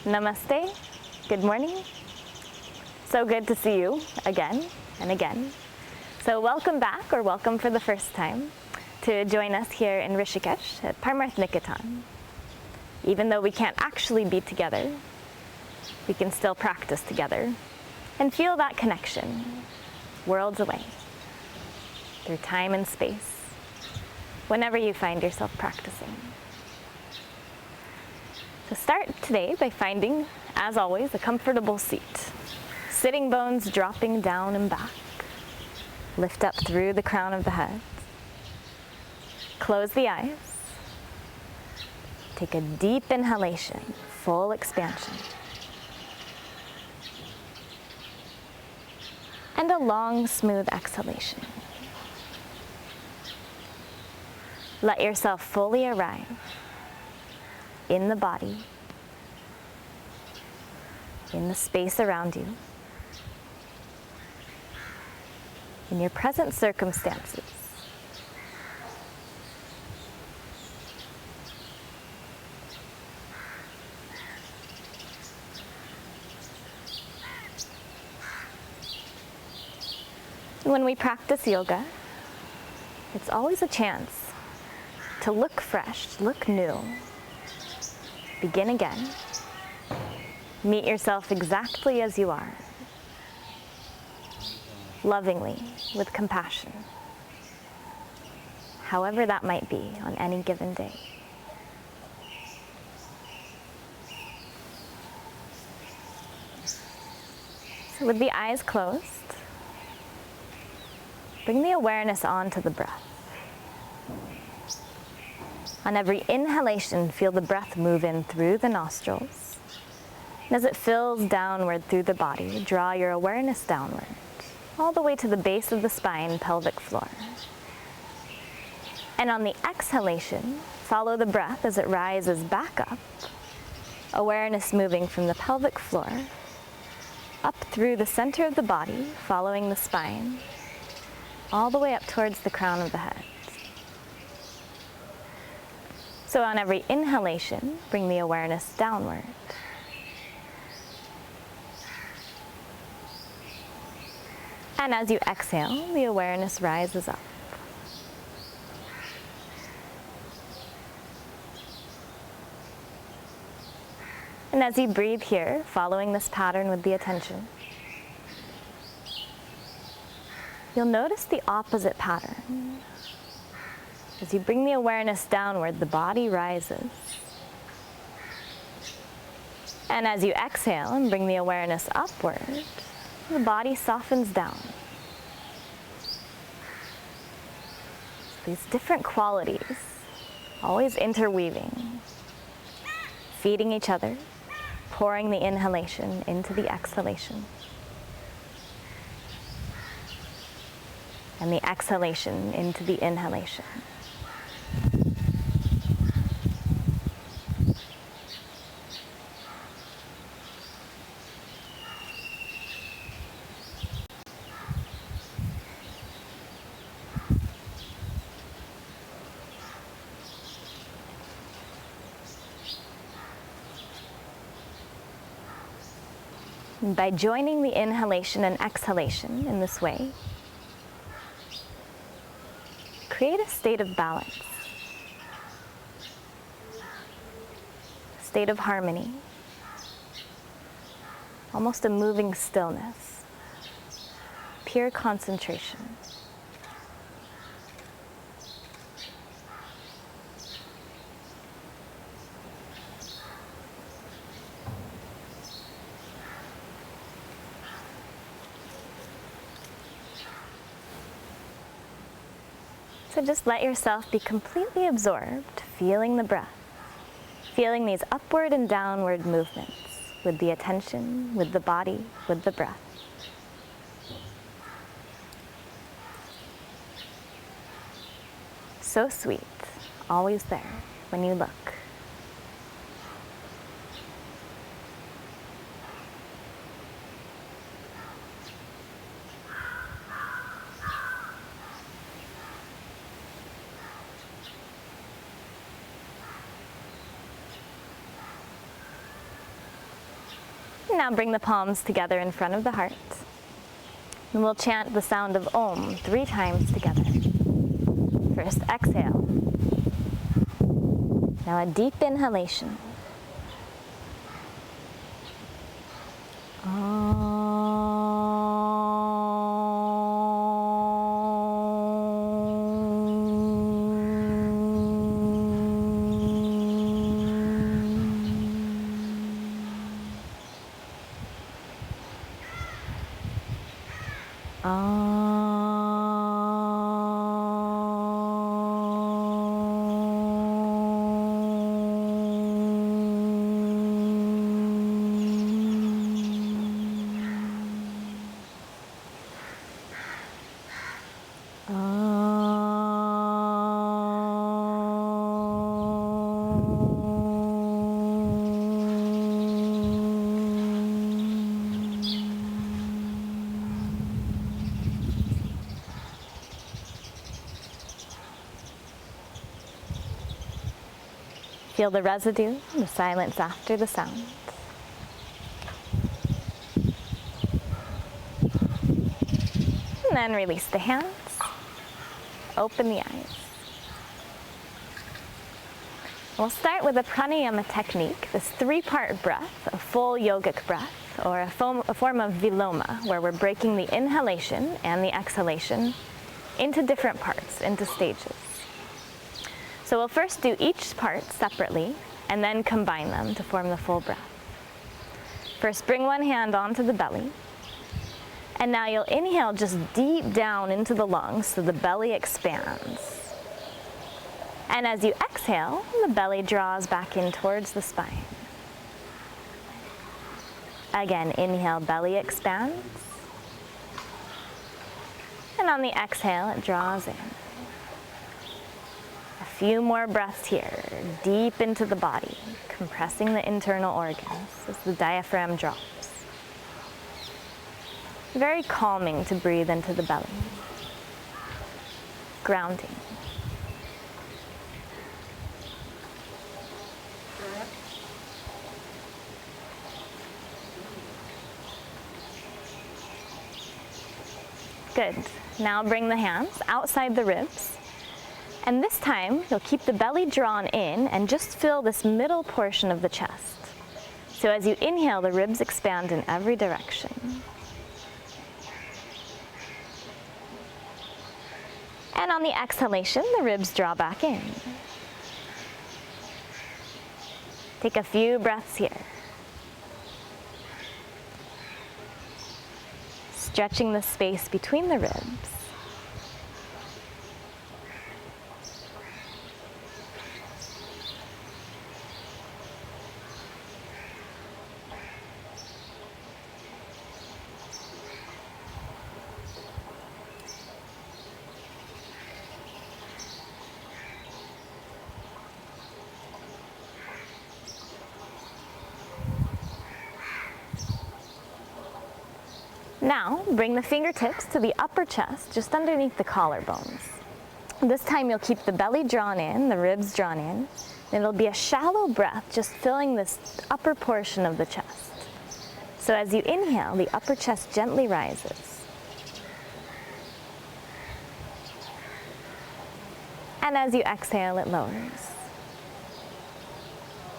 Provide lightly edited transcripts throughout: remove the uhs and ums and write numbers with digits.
Namaste, good morning. So good to see you again and again. So welcome back, or welcome for the first time, to join us here in Rishikesh at Parmarth Niketan. Even though we can't actually be together, we can still practice together and feel that connection worlds away through time and space, whenever you find yourself practicing. So start today by finding, as always, a comfortable seat. Sitting bones dropping down and back. Lift up through the crown of the head. Close the eyes. Take a deep inhalation, full expansion. And a long, smooth exhalation. Let yourself fully arrive in the body, in the space around you, in your present circumstances. When we practice yoga, it's always a chance to look fresh, look new. Begin again. Meet yourself exactly as you are, lovingly, with compassion, however that might be on any given day. So with the eyes closed, bring the awareness onto the breath. On every inhalation, feel the breath move in through the nostrils. And as it fills downward through the body, draw your awareness downward, all the way to the base of the spine, pelvic floor. And on the exhalation, follow the breath as it rises back up, awareness moving from the pelvic floor, up through the center of the body, following the spine, all the way up towards the crown of the head. So on every inhalation, bring the awareness downward. And as you exhale, the awareness rises up. And as you breathe here, following this pattern with the attention, you'll notice the opposite pattern. As you bring the awareness downward, the body rises. And as you exhale and bring the awareness upward, the body softens down. These different qualities, always interweaving, feeding each other, pouring the inhalation into the exhalation, and the exhalation into the inhalation. And by joining the inhalation and exhalation in this way, create a state of balance, a state of harmony, almost a moving stillness, pure concentration. So just let yourself be completely absorbed, feeling the breath, feeling these upward and downward movements with the attention, with the body, with the breath. So sweet, always there when you look. now bring the palms together in front of the heart. And we'll chant the sound of Om 3 times together. First, exhale. Now a deep inhalation. Feel the residue, the silence after the sound. And then release the hands. Open the eyes. We'll start with a pranayama technique, this 3-part breath, a full yogic breath, or a form of viloma, where we're breaking the inhalation and the exhalation into different parts, into stages. So we'll first do each part separately and then combine them to form the full breath. First, bring one hand onto the belly. And now you'll inhale just deep down into the lungs so the belly expands. And as you exhale, the belly draws back in towards the spine. Again, inhale, belly expands. And on the exhale, it draws in. A few more breaths here, deep into the body, compressing the internal organs as the diaphragm drops. Very calming to breathe into the belly. Grounding. Good. Now bring the hands outside the ribs. And this time, you'll keep the belly drawn in and just fill this middle portion of the chest. So as you inhale, the ribs expand in every direction. And on the exhalation, the ribs draw back in. Take a few breaths here. Stretching the space between the ribs. Now, bring the fingertips to the upper chest, just underneath the collarbones. This time you'll keep the belly drawn in, the ribs drawn in, and it'll be a shallow breath, just filling this upper portion of the chest. So as you inhale, the upper chest gently rises. And as you exhale, it lowers.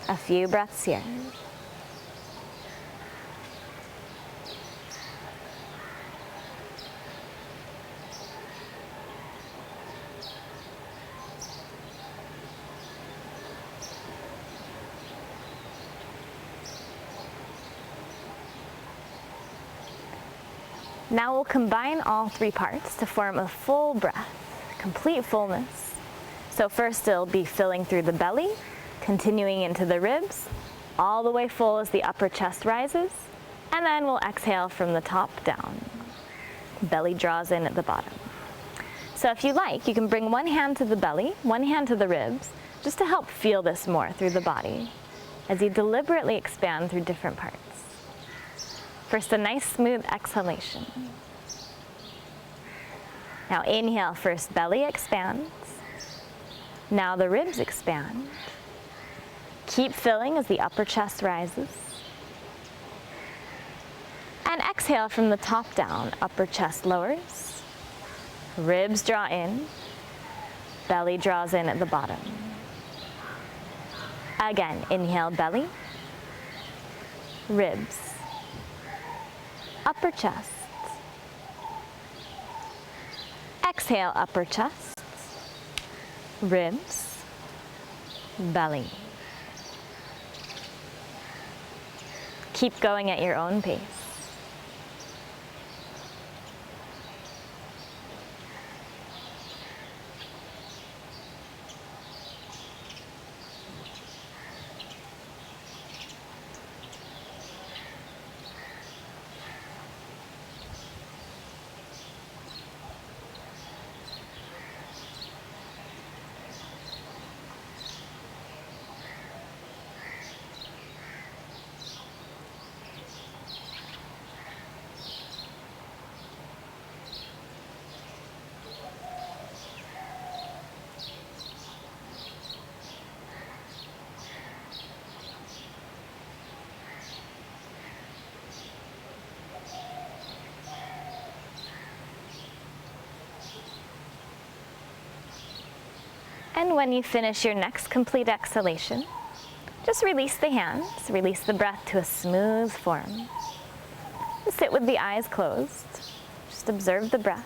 A few breaths here. Now we'll combine all 3 parts to form a full breath, complete fullness. So first it'll be filling through the belly, continuing into the ribs, all the way full as the upper chest rises, and then we'll exhale from the top down. Belly draws in at the bottom. So if you like, you can bring one hand to the belly, one hand to the ribs, just to help feel this more through the body, as you deliberately expand through different parts. First, a nice smooth exhalation. Now inhale, first belly expands. Now the ribs expand. Keep filling as the upper chest rises. And exhale from the top down, upper chest lowers, ribs draw in, belly draws in at the bottom. Again, inhale belly, ribs, upper chest. Exhale upper chest, ribs, belly. Keep going at your own pace. And when you finish your next complete exhalation, just release the hands, release the breath to a smooth form. Sit with the eyes closed. Just observe the breath.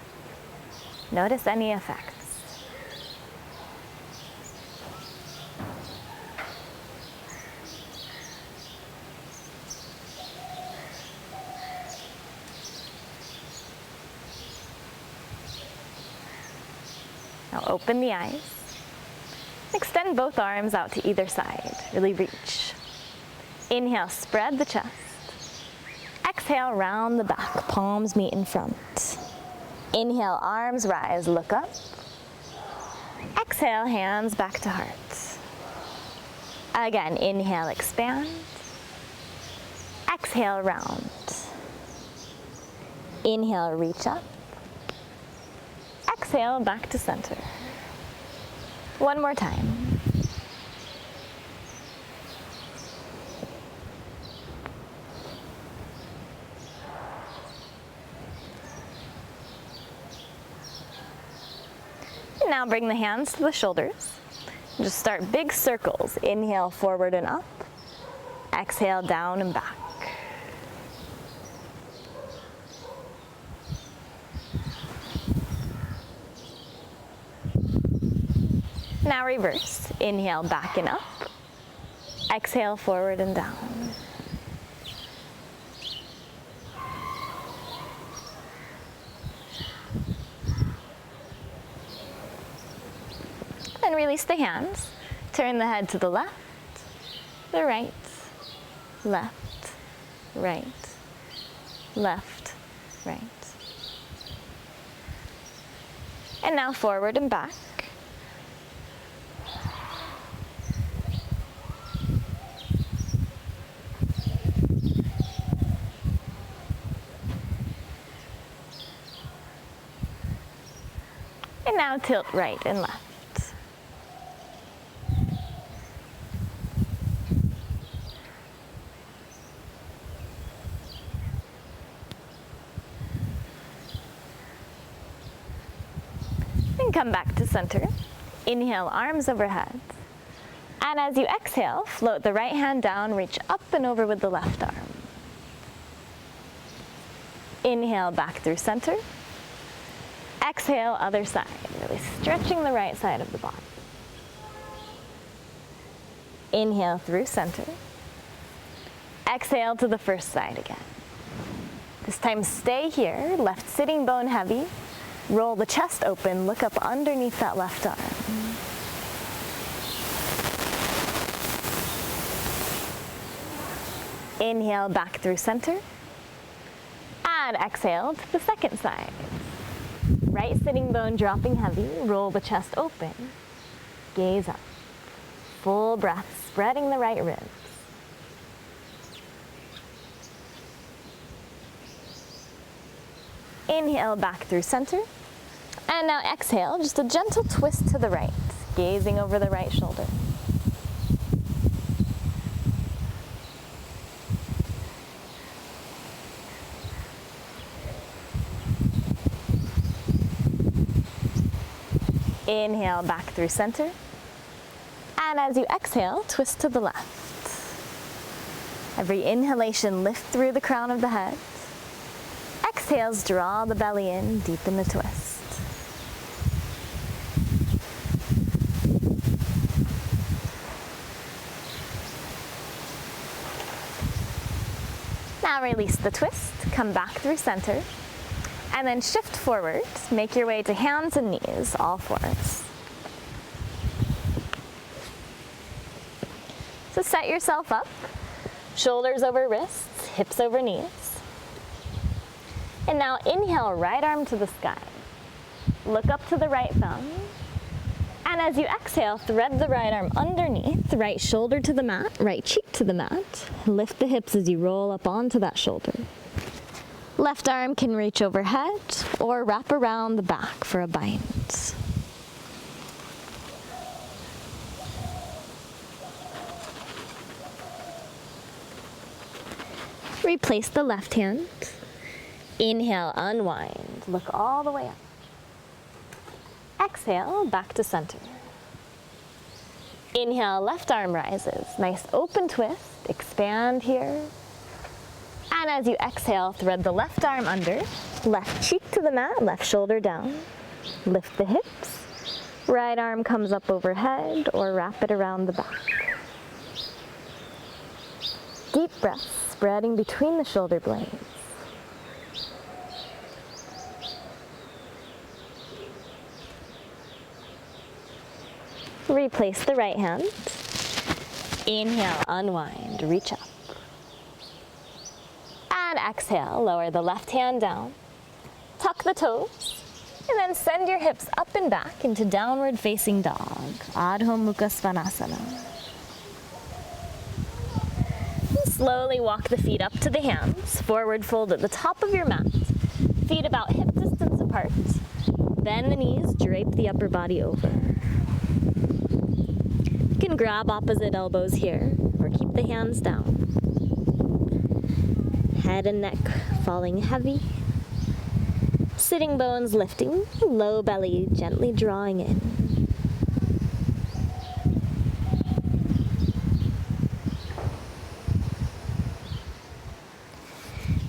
Notice any effects. Now open the eyes. Extend both arms out to either side. Really reach. Inhale, spread the chest. Exhale, round the back. Palms meet in front. Inhale, arms rise, look up. Exhale, hands back to heart. Again, inhale, expand. Exhale, round. Inhale, reach up. Exhale, back to center. One more time. And now bring the hands to the shoulders. Just start big circles. Inhale, forward and up. Exhale, down and back. Now reverse. Inhale, back and up. Exhale, forward and down. And release the hands. Turn the head to the left, the right, left, right, left, right. And now forward and back. And now tilt right and left. And come back to center. Inhale, arms overhead. And as you exhale, float the right hand down, reach up and over with the left arm. Inhale, back through center. Exhale, other side, really stretching the right side of the body. Inhale through center. Exhale to the first side again. This time stay here, left sitting bone heavy. Roll the chest open, look up underneath that left arm. Inhale back through center. And exhale to the second side. Right sitting bone dropping heavy, roll the chest open, gaze up. Full breath, spreading the right ribs. Inhale back through center. And now exhale, just a gentle twist to the right, gazing over the right shoulder. Inhale back through center. And as you exhale, twist to the left. Every inhalation, lift through the crown of the head. Exhales, draw the belly in, deepen the twist. Now release the twist, come back through center, and then shift forward. Make your way to hands and knees, all fours. So set yourself up, shoulders over wrists, hips over knees. And now inhale, right arm to the sky. Look up to the right thumb. And as you exhale, thread the right arm underneath, right shoulder to the mat, right cheek to the mat. Lift the hips as you roll up onto that shoulder. Left arm can reach overhead or wrap around the back for a bind. Replace the left hand. Inhale, unwind. Look all the way up. Exhale, back to center. Inhale, left arm rises. Nice open twist. Expand here. And as you exhale, thread the left arm under. Left cheek to the mat, left shoulder down. Lift the hips. Right arm comes up overhead or wrap it around the back. Deep breaths, spreading between the shoulder blades. Replace the right hand. Inhale, unwind, reach up. And exhale, lower the left hand down. Tuck the toes. And then send your hips up and back into downward facing dog, Adho Mukha Svanasana. Slowly walk the feet up to the hands, forward fold at the top of your mat. Feet about hip distance apart. Bend the knees, drape the upper body over. You can grab opposite elbows here, or keep the hands down. Head and neck falling heavy. Sitting bones lifting, low belly gently drawing in.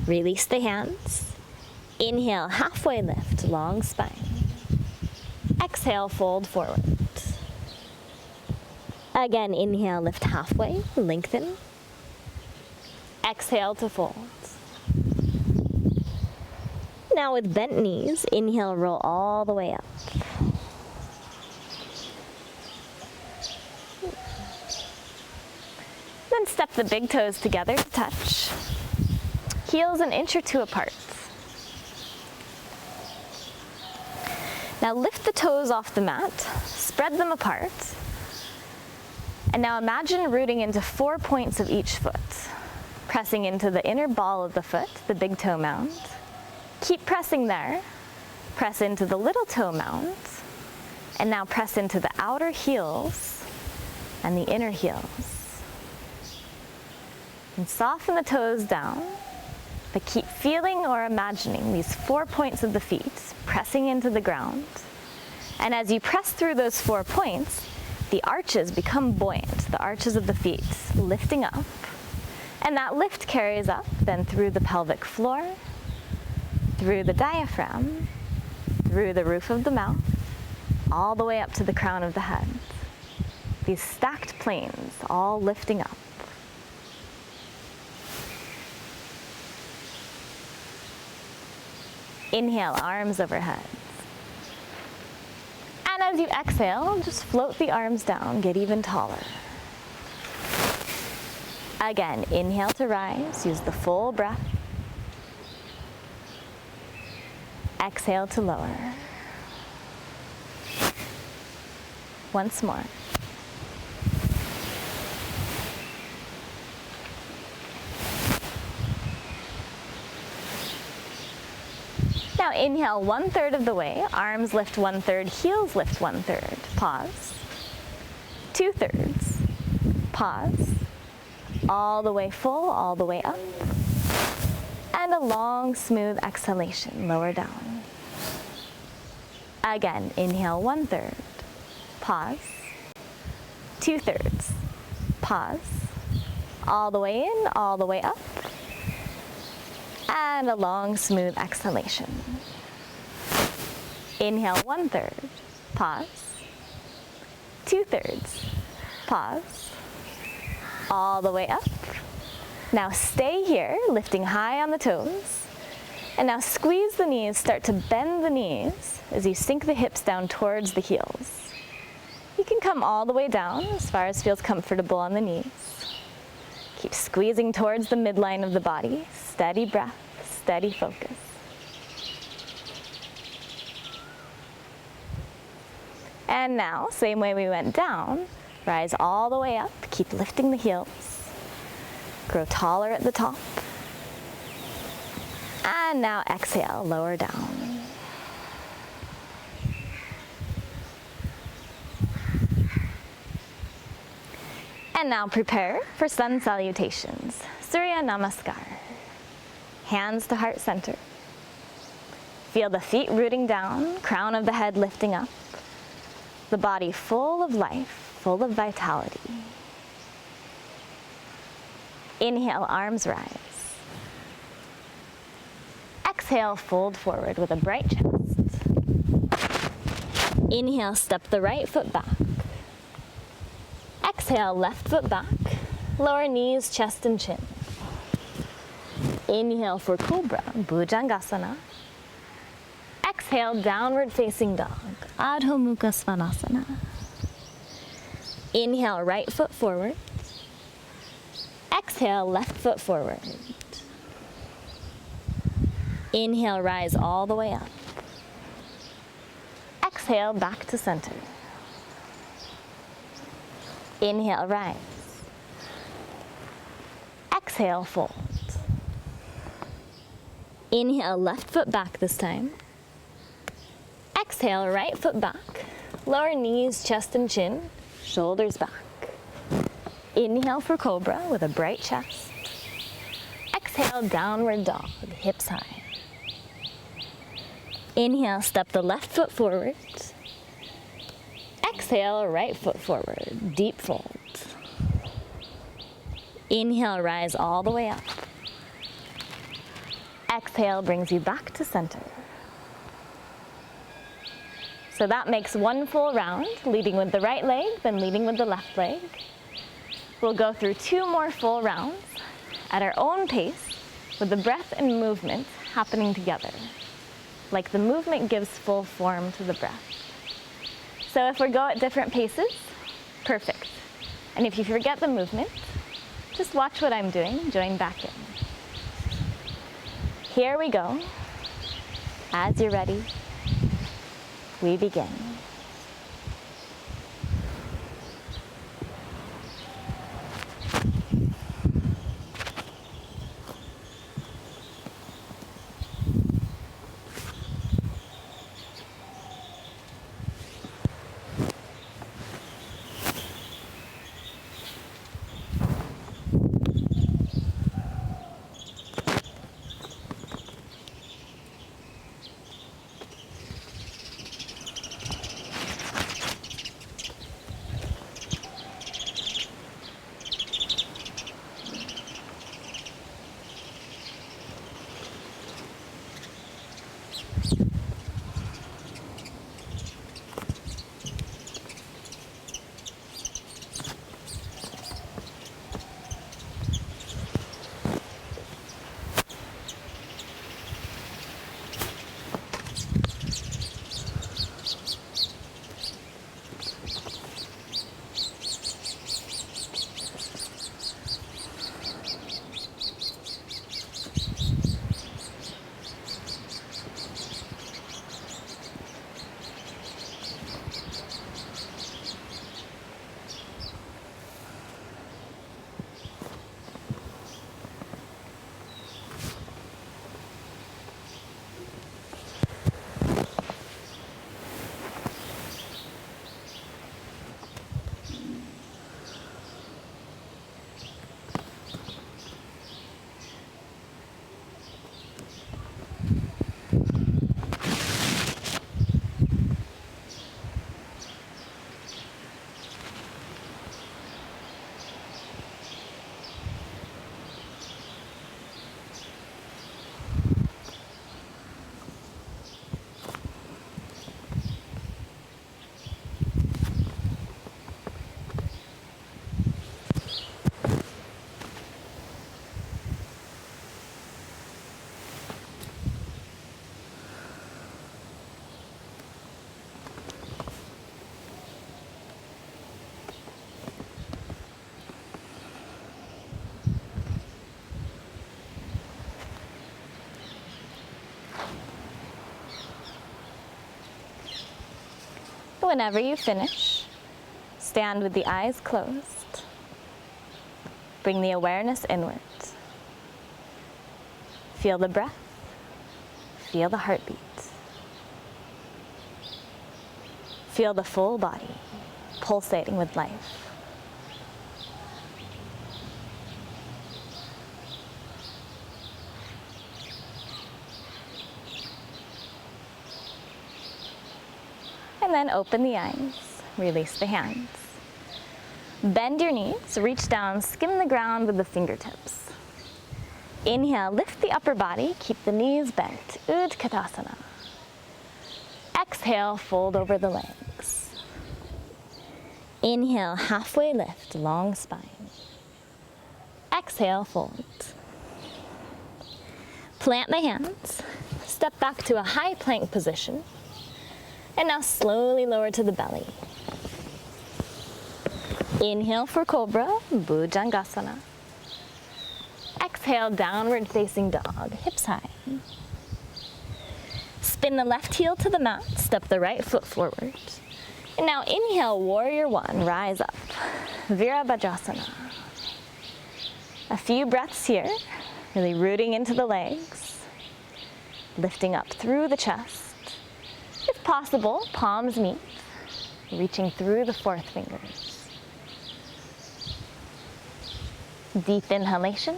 Release the hands. Inhale, halfway lift, long spine. Exhale, fold forward. Again, inhale, lift halfway, lengthen. Exhale to fold. Now with bent knees, inhale, roll all the way up. Then step the big toes together to touch. Heels an inch or two apart. Now lift the toes off the mat, spread them apart. And now imagine rooting into 4 points of each foot. Pressing into the inner ball of the foot, the big toe mound. Keep pressing there. Press into the little toe mound. And now press into the outer heels and the inner heels. And soften the toes down, but keep feeling or imagining these 4 points of the feet pressing into the ground. And as you press through those 4 points, the arches become buoyant, the arches of the feet lifting up. And that lift carries up then through the pelvic floor, through the diaphragm, through the roof of the mouth, all the way up to the crown of the head. These stacked planes all lifting up. Inhale, arms overhead. And as you exhale, just float the arms down, get even taller. Again, inhale to rise, use the full breath. Exhale to lower. Once more. Now inhale 1/3 of the way, arms lift 1/3, heels lift 1/3, pause. 2/3, pause. All the way full, all the way up. And a long, smooth exhalation, lower down. Again, inhale 1/3, pause, 2/3, pause, all the way in, all the way up, and a long, smooth exhalation. Inhale 1/3, pause, 2/3, pause, all the way up. Now stay here, lifting high on the toes. And now squeeze the knees, start to bend the knees as you sink the hips down towards the heels. You can come all the way down as far as feels comfortable on the knees. Keep squeezing towards the midline of the body. Steady breath, steady focus. And now, same way we went down, rise all the way up, keep lifting the heels. Grow taller at the top. And now exhale, lower down. And now prepare for sun salutations. Surya Namaskar. Hands to heart center. Feel the feet rooting down, crown of the head lifting up. The body full of life, full of vitality. Inhale, arms rise. Exhale, fold forward with a bright chest. Inhale, step the right foot back. Exhale, left foot back. Lower knees, chest and chin. Inhale for Cobra, Bhujangasana. Exhale, downward facing dog, Adho Mukha Svanasana. Inhale, right foot forward. Exhale, left foot forward. Inhale, rise all the way up. Exhale, back to center. Inhale, rise. Exhale, fold. Inhale, left foot back this time. Exhale, right foot back. Lower knees, chest and chin, shoulders back. Inhale for Cobra with a bright chest. Exhale, downward dog, hips high. Inhale, step the left foot forward. Exhale, right foot forward, deep fold. Inhale, rise all the way up. Exhale brings you back to center. So that makes one full round, leading with the right leg, then leading with the left leg. We'll go through 2 more full rounds at our own pace, with the breath and movement happening together. Like the movement gives full form to the breath. So if we go at different paces, perfect. And if you forget the movement, just watch what I'm doing, join back in. Here we go. As you're ready, we begin. whenever you finish, stand with the eyes closed. Bring the awareness inward. Feel the breath. Feel the heartbeat. Feel the full body pulsating with life. And then open the eyes, release the hands. Bend your knees, reach down, skim the ground with the fingertips. Inhale, lift the upper body, keep the knees bent, Utkatasana. Exhale, fold over the legs. Inhale, halfway lift, long spine. Exhale, fold. Plant the hands, step back to a high plank position. And now slowly lower to the belly. Inhale for Cobra, Bhujangasana. Exhale, downward facing dog, hips high. Spin the left heel to the mat, step the right foot forward. And now inhale, warrior one, rise up, Virabhadrasana. A few breaths here, really rooting into the legs, lifting up through the chest. If possible, palms meet, reaching through the fourth fingers. Deep inhalation.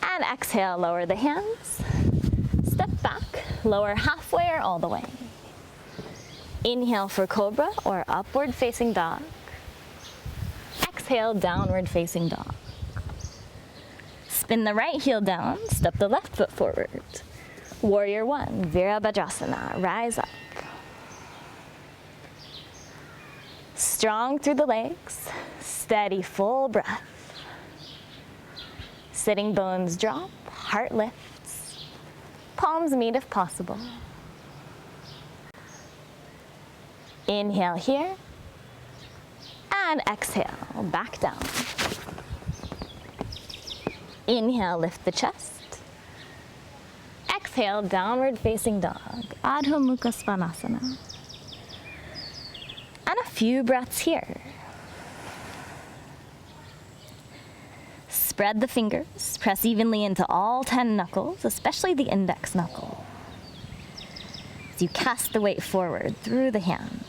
And exhale, lower the hands. Step back, lower halfway or all the way. Inhale for Cobra or upward facing dog. Exhale, downward facing dog. Spin the right heel down, step the left foot forward. Warrior one, Virabhadrasana, rise up. Strong through the legs, steady, full breath. Sitting bones drop, heart lifts, palms meet if possible. Inhale here, and exhale, back down. Inhale, lift the chest. Exhale, downward facing dog, Adho Mukha Svanasana. And a few breaths here. Spread the fingers, press evenly into all 10 knuckles, especially the index knuckle. As you cast the weight forward through the hands.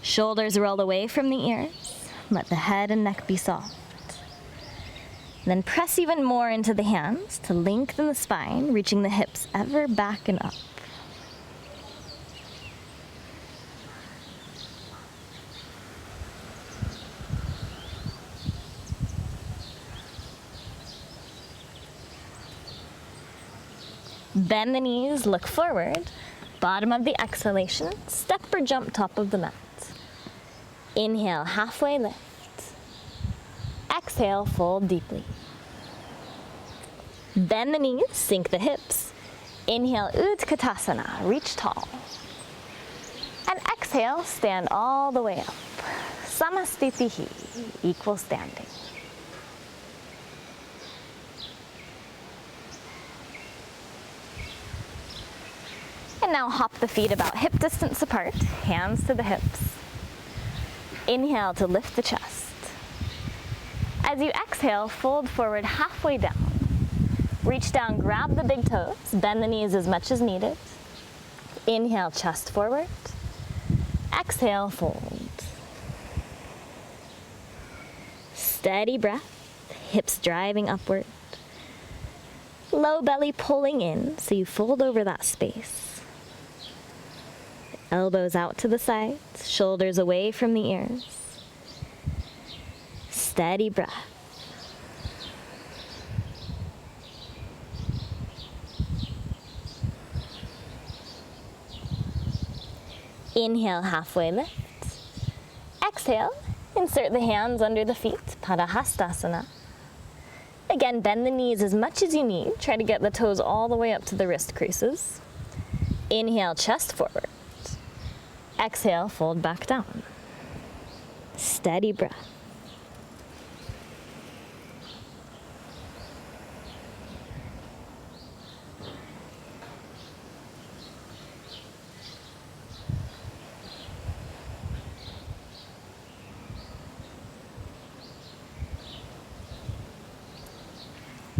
Shoulders roll away from the ears, let the head and neck be soft. Then press even more into the hands to lengthen the spine, reaching the hips ever back and up. Bend the knees, look forward. Bottom of the exhalation, step or jump top of the mat. Inhale, halfway lift. Exhale, fold deeply. Bend the knees, sink the hips. Inhale, Utkatasana, reach tall. And exhale, stand all the way up. Samastitihi, equal standing. And now hop the feet about hip distance apart, hands to the hips. Inhale to lift the chest. As you exhale, fold forward halfway down. Reach down, grab the big toes, bend the knees as much as needed. Inhale, chest forward. Exhale, fold. Steady breath, hips driving upward. Low belly pulling in, so you fold over that space. Elbows out to the sides, shoulders away from the ears. Steady breath. Inhale, halfway lift. Exhale, insert the hands under the feet, Padahastasana. Again, bend the knees as much as you need. Try to get the toes all the way up to the wrist creases. Inhale, chest forward. Exhale, fold back down. Steady breath.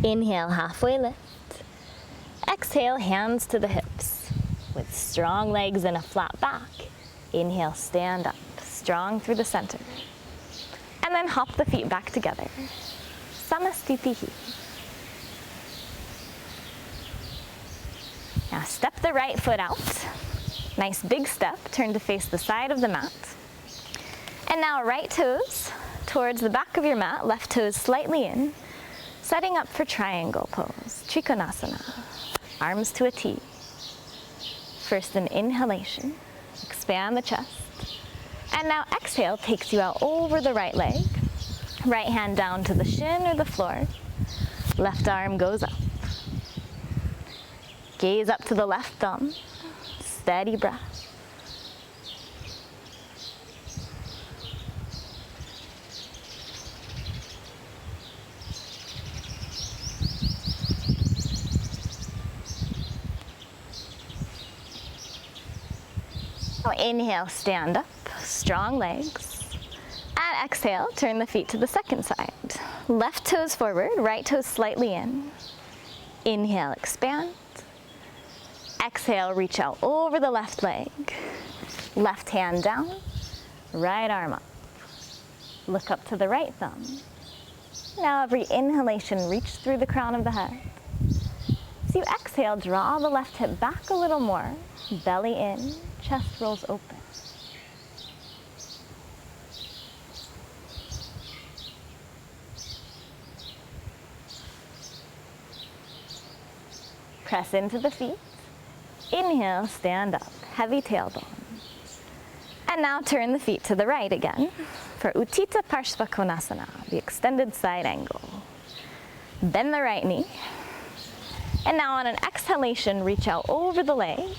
Inhale, halfway lift. Exhale, hands to the hips. With strong legs and a flat back, inhale, stand up, strong through the center. And then hop the feet back together. Samastitihi. Now step the right foot out. Nice big step, turn to face the side of the mat. And now right toes towards the back of your mat, left toes slightly in, setting up for triangle pose, Trikonasana. Arms to a T. First an inhalation, expand the chest. And now exhale takes you out over the right leg. Right hand down to the shin or the floor. Left arm goes up. Gaze up to the left thumb. Steady breath. Now inhale, stand up, strong legs. And exhale, turn the feet to the second side. Left toes forward, right toes slightly in. Inhale, expand. Exhale, reach out over the left leg. Left hand down, right arm up. Look up to the right thumb. Now every inhalation, reach through the crown of the head. As you exhale, draw the left hip back a little more. Belly in, chest rolls open. Press into the feet. Inhale, stand up, heavy tailbone. And now turn the feet to the right again for Utthita Parshva Konasana, the extended side angle. Bend the right knee. And now on an exhalation, reach out over the leg.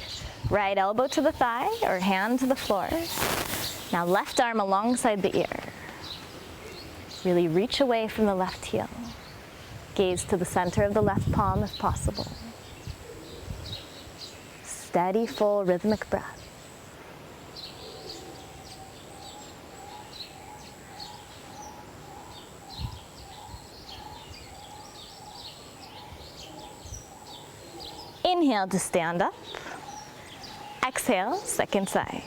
Right elbow to the thigh or hand to the floor. Now left arm alongside the ear. Really reach away from the left heel. Gaze to the center of the left palm if possible. Steady, full, rhythmic breath. Inhale to stand up. Exhale, second side.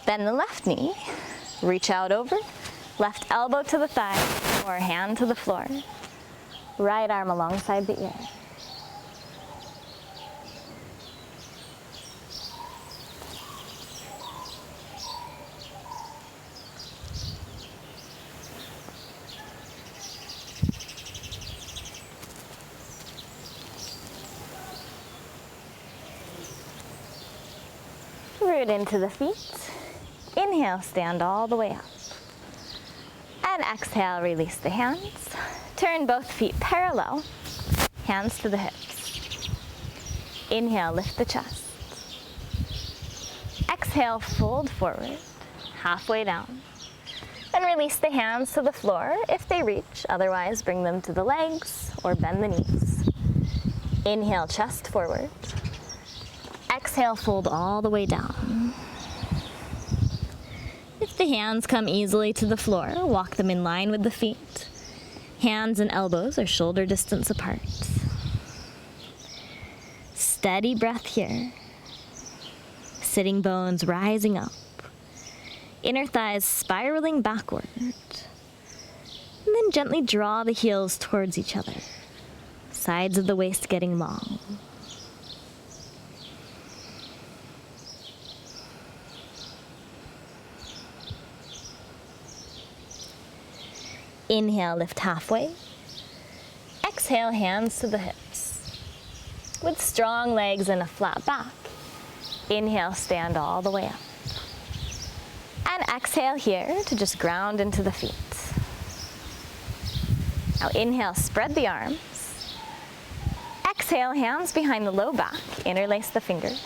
Bend the left knee. Reach out over. Left elbow to the thigh or hand to the floor. Right arm alongside the ear. Root into the feet. Inhale, stand all the way up. And exhale, release the hands. Turn both feet parallel, hands to the hips. Inhale, lift the chest. Exhale, fold forward, halfway down. And release the hands to the floor if they reach, otherwise bring them to the legs or bend the knees. Inhale, chest forward. Exhale, fold all the way down. If the hands come easily to the floor, walk them in line with the feet. Hands and elbows are shoulder distance apart. Steady breath here. Sitting bones rising up. Inner thighs spiraling backward. And then gently draw the heels towards each other. Sides of the waist getting long. Inhale, lift halfway. Exhale, hands to the hips. With strong legs and a flat back. Inhale, stand all the way up. And exhale here to just ground into the feet. Now inhale, spread the arms. Exhale, hands behind the low back, interlace the fingers.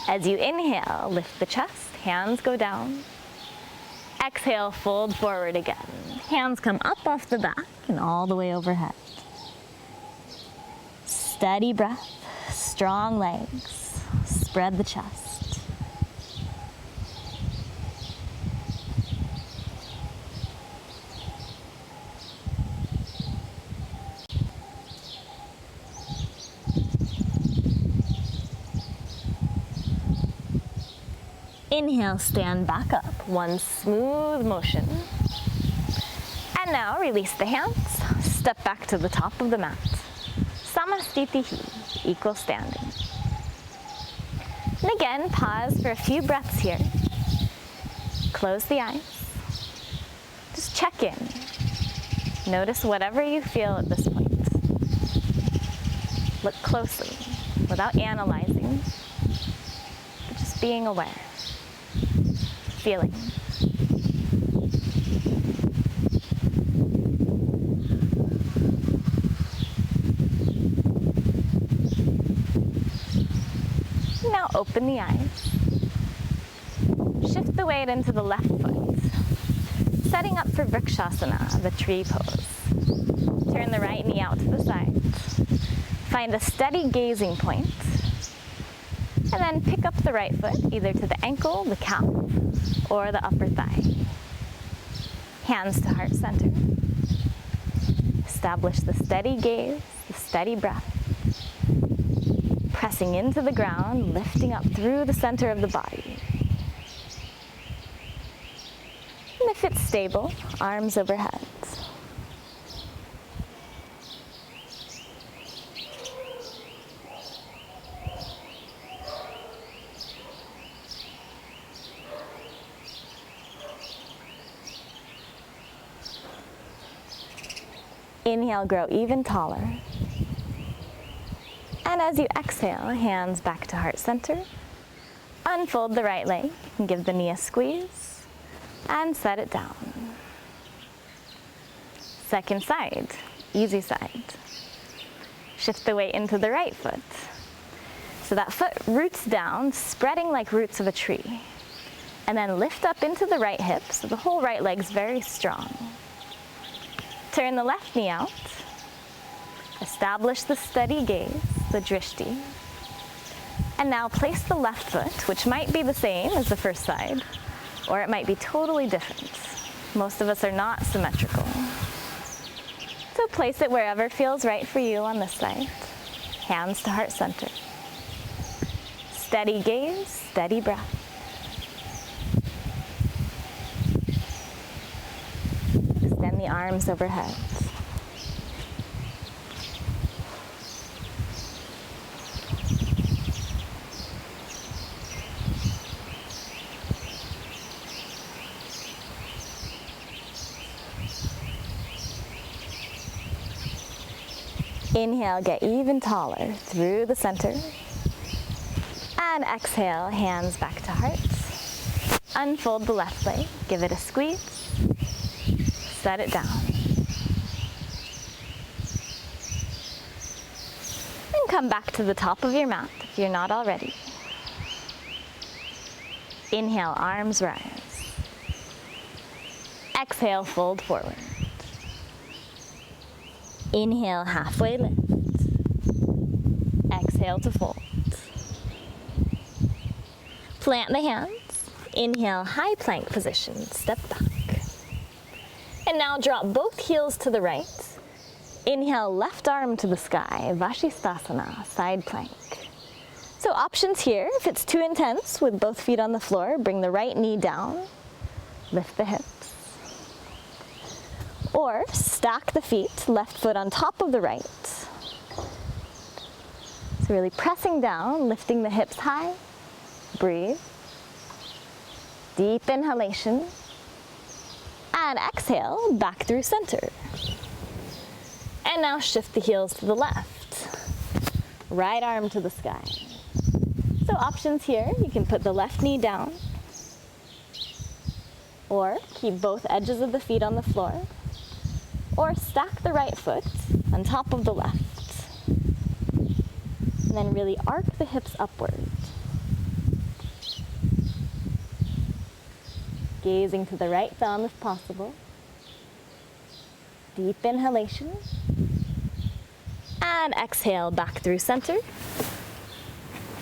As you inhale, lift the chest, hands go down. Exhale, fold forward again. Hands come up off the back and all the way overhead. Steady breath, strong legs, spread the chest. Inhale, stand back up, one smooth motion. And now release the hands, step back to the top of the mat. Samastitihi, equal standing. And again, pause for a few breaths here. Close the eyes. Just check in. Notice whatever you feel at this point. Look closely, without analyzing, but just being aware. Feeling. Now open the eyes. Shift the weight into the left foot, setting up for Vrikshasana, the tree pose. Turn the right knee out to the side. Find a steady gazing point, and then pick up the right foot, either to the ankle, the calf, or the upper thigh. Hands to heart center. Establish the steady gaze, the steady breath. Pressing into the ground, lifting up through the center of the body. And if it's stable, arms overhead. Inhale, grow even taller. And as you exhale, hands back to heart center. Unfold the right leg and give the knee a squeeze. And set it down. Second side, easy side. Shift the weight into the right foot. So that foot roots down, spreading like roots of a tree. And then lift up into the right hip, so the whole right leg's very strong. Turn the left knee out. Establish the steady gaze, the drishti. And now place the left foot, which might be the same as the first side, or it might be totally different. Most of us are not symmetrical. So place it wherever feels right for you on this side. Hands to heart center. Steady gaze, steady breath. Extend the arms overhead. Inhale, get even taller through the center. And exhale, hands back to heart. Unfold the left leg, give it a squeeze. Set it down. And come back to the top of your mat if you're not already. Inhale, arms rise. Exhale, fold forward. Inhale, halfway lift. Exhale to fold. Plant the hands. Inhale, high plank position, step back. And now drop both heels to the right. Inhale, left arm to the sky, Vashisthasana, side plank. So options here, if it's too intense with both feet on the floor, bring the right knee down, lift the hips. Or stack the feet, left foot on top of the right. So really pressing down, lifting the hips high. Breathe. Deep inhalation. And exhale, back through center. And now shift the heels to the left. Right arm to the sky. So options here, you can put the left knee down. Or keep both edges of the feet on the floor. Or stack the right foot on top of the left. And then really arc the hips upward. Gazing to the right thumb if possible. Deep inhalation. And exhale back through center.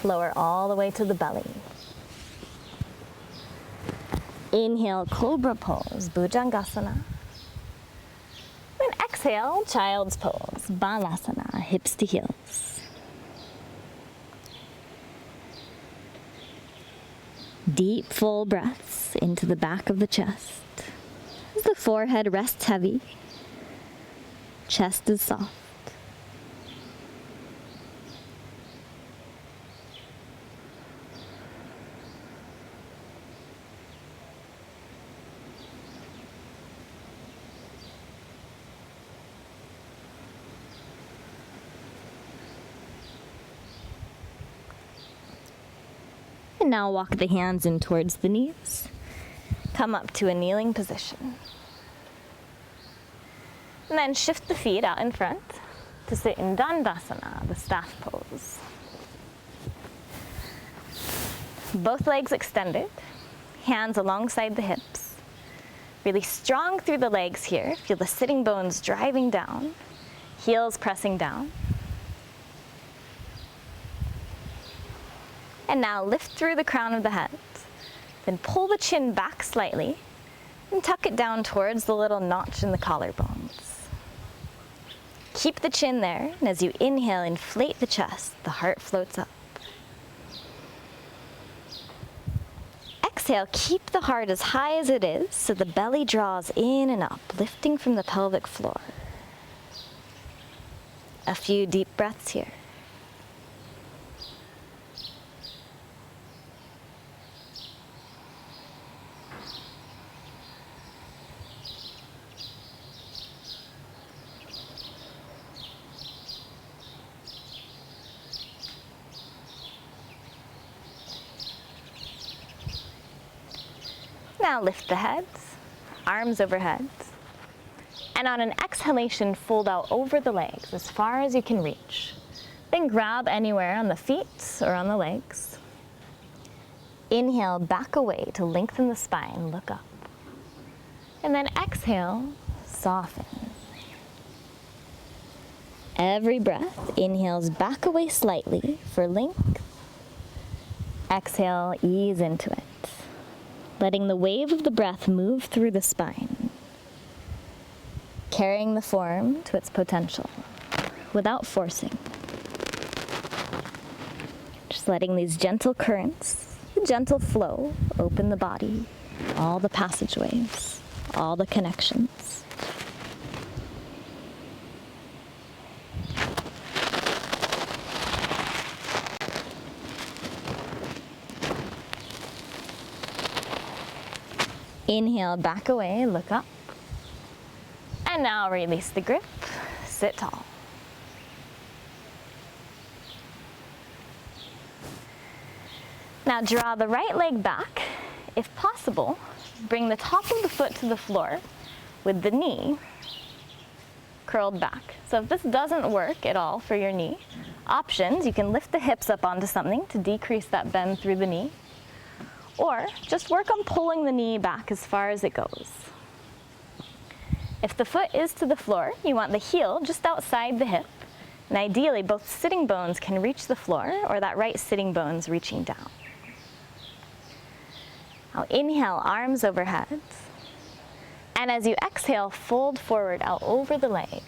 Lower all the way to the belly. Inhale, cobra pose, Bhujangasana. Then exhale, child's pose, Balasana, hips to heels. deep, full breaths into the back of the chest. As the forehead rests heavy, chest is soft. And now walk the hands in towards the knees. Come up to a kneeling position. And then shift the feet out in front to sit in Dandasana, the staff pose. Both legs extended, hands alongside the hips. Really strong through the legs here. Feel the sitting bones driving down, heels pressing down. And now lift through the crown of the head. Then pull the chin back slightly and tuck it down towards the little notch in the collarbones. Keep the chin there, and as you inhale, inflate the chest, the heart floats up. Exhale, keep the heart as high as it is so the belly draws in and up, lifting from the pelvic floor. A few deep breaths here. Now lift the heads, arms overhead, and on an exhalation, fold out over the legs as far as you can reach. Then grab anywhere on the feet or on the legs. Inhale, back away to lengthen the spine, look up. And then exhale, soften. Every breath inhales back away slightly for length. Exhale, ease into it, letting the wave of the breath move through the spine, carrying the form to its potential without forcing. Just letting these gentle currents, the gentle flow, open the body, all the passageways, all the connections. Inhale, back away, look up. And now release the grip, sit tall. Now draw the right leg back. If possible, bring the top of the foot to the floor with the knee curled back. So if this doesn't work at all for your knee, options, you can lift the hips up onto something to decrease that bend through the knee. Or just work on pulling the knee back as far as it goes. If the foot is to the floor, you want the heel just outside the hip. And ideally, both sitting bones can reach the floor, or that right sitting bone's reaching down. Now inhale, arms overhead. And as you exhale, fold forward out over the leg.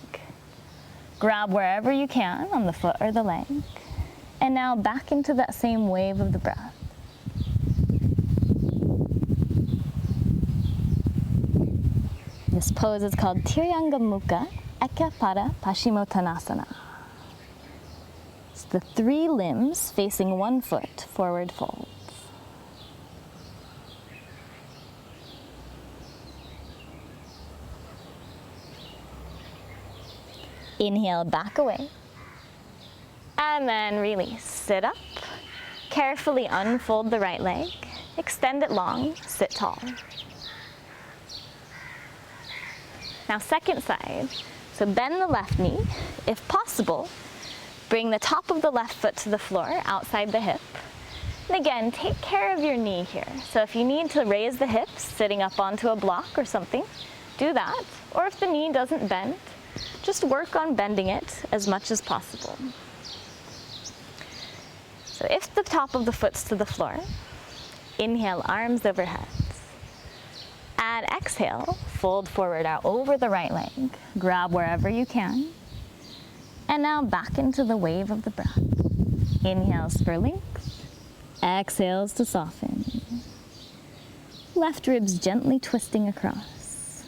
Grab wherever you can on the foot or the leg. And now back into that same wave of the breath. This pose is called Tiryanga Mukha Ekya Pada Paschimottanasana. It's the three limbs facing one foot, forward folds. Inhale, back away. And then release. Sit up. Carefully unfold the right leg. Extend it long. Sit tall. Now second side, so bend the left knee. If possible, bring the top of the left foot to the floor, outside the hip. And again, take care of your knee here. So if you need to raise the hips, sitting up onto a block or something, do that. Or if the knee doesn't bend, just work on bending it as much as possible. So if the top of the foot's to the floor, inhale, arms overhead. And exhale, fold forward out over the right leg. Grab wherever you can. And now back into the wave of the breath. Inhales for length. Exhales to soften. left ribs gently twisting across.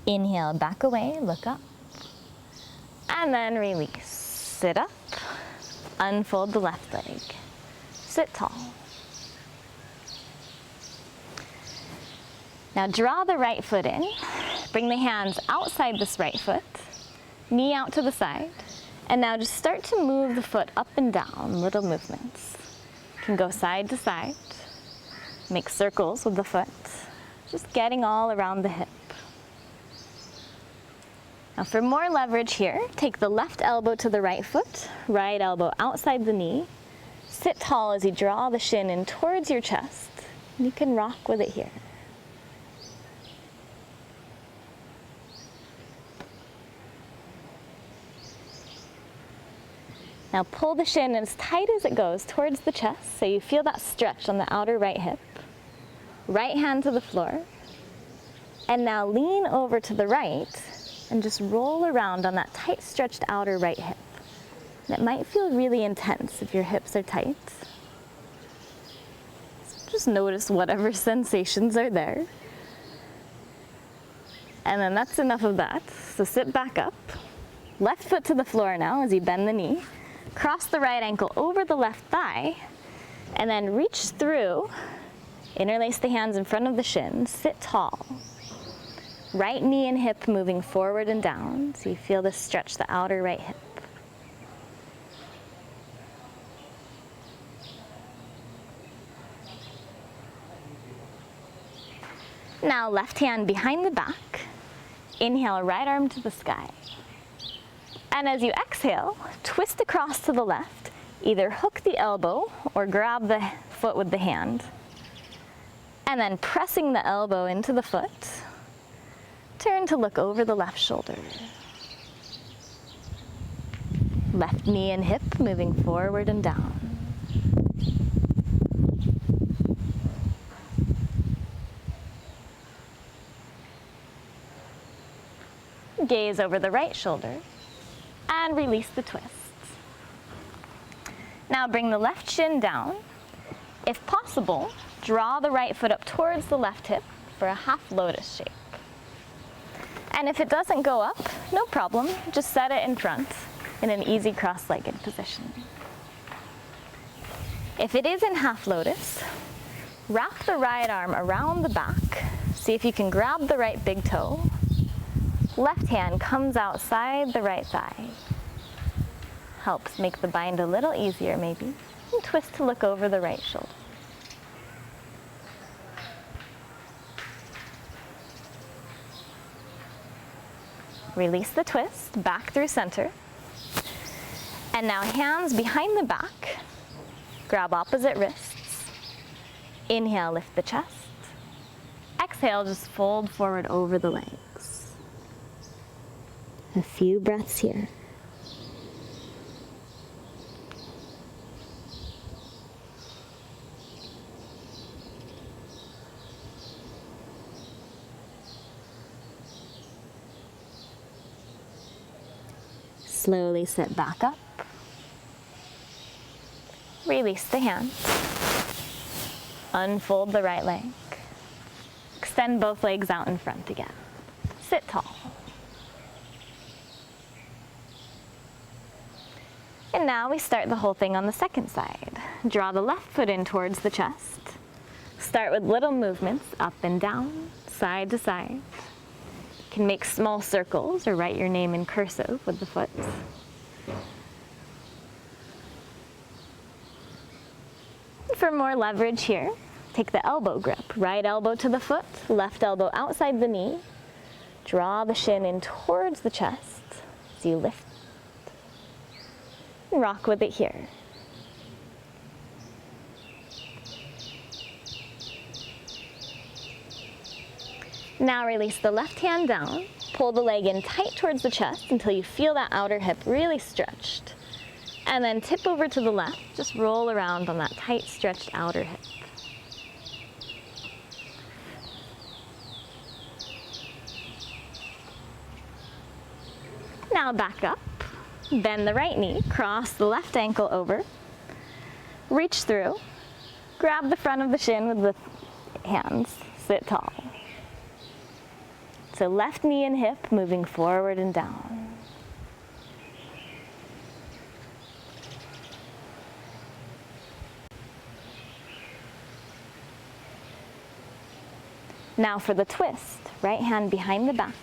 Inhale, back away, look up. And then release. Sit up, unfold the left leg. Sit tall. Now draw the right foot in. Bring the hands outside this right foot, knee out to the side. And now just start to move the foot up and down, little movements. You can go side to side, make circles with the foot, just getting all around the hip. Now for more leverage here, take the left elbow to the right foot, right elbow outside the knee. Sit tall as you draw the shin in towards your chest. You can rock with it here. Now pull the shin as tight as it goes towards the chest so you feel that stretch on the outer right hip. Right hand to the floor. And now lean over to the right and just roll around on that tight stretched outer right hip. And it might feel really intense if your hips are tight. So just notice whatever sensations are there. And then that's enough of that. So sit back up. Left foot to the floor now as you bend the knee. Cross the right ankle over the left thigh. And then reach through. Interlace the hands in front of the shins. Sit tall. Right knee and hip moving forward and down, so you feel this stretch the outer right hip. Now left hand behind the back. Inhale, right arm to the sky. And as you exhale, twist across to the left. Either hook the elbow or grab the foot with the hand. And then pressing the elbow into the foot. Turn to look over the left shoulder. Left knee and hip moving forward and down. Gaze over the right shoulder and release the twist. Now bring the left shin down. If possible, draw the right foot up towards the left hip for a half lotus shape. And if it doesn't go up, no problem, just set it in front in an easy cross-legged position. If it is in half lotus, wrap the right arm around the back. See if you can grab the right big toe. Left hand comes outside the right thigh. Helps make the bind a little easier maybe. And twist to look over the right shoulder. Release the twist, back through center. And now hands behind the back. Grab opposite wrists. Inhale, lift the chest. Exhale, just fold forward over the legs. A few breaths here. Slowly sit back up. Release the hands. Unfold the right leg. Extend both legs out in front again. Sit tall. And now we start the whole thing on the second side. Draw the left foot in towards the chest. Start with little movements up and down, side to side. You can make small circles or write your name in cursive with the foot. For more leverage here, take the elbow grip. Right elbow to the foot, left elbow outside the knee. Draw the shin in towards the chest as you lift. And rock with it here. Now release the left hand down, pull the leg in tight towards the chest until you feel that outer hip really stretched. And then tip over to the left, just roll around on that tight stretched outer hip. now back up. Bend the right knee, cross the left ankle over. Reach through. Grab the front of the shin with the hands. Sit tall. So left knee and hip moving forward and down. Now for the twist, right hand behind the back.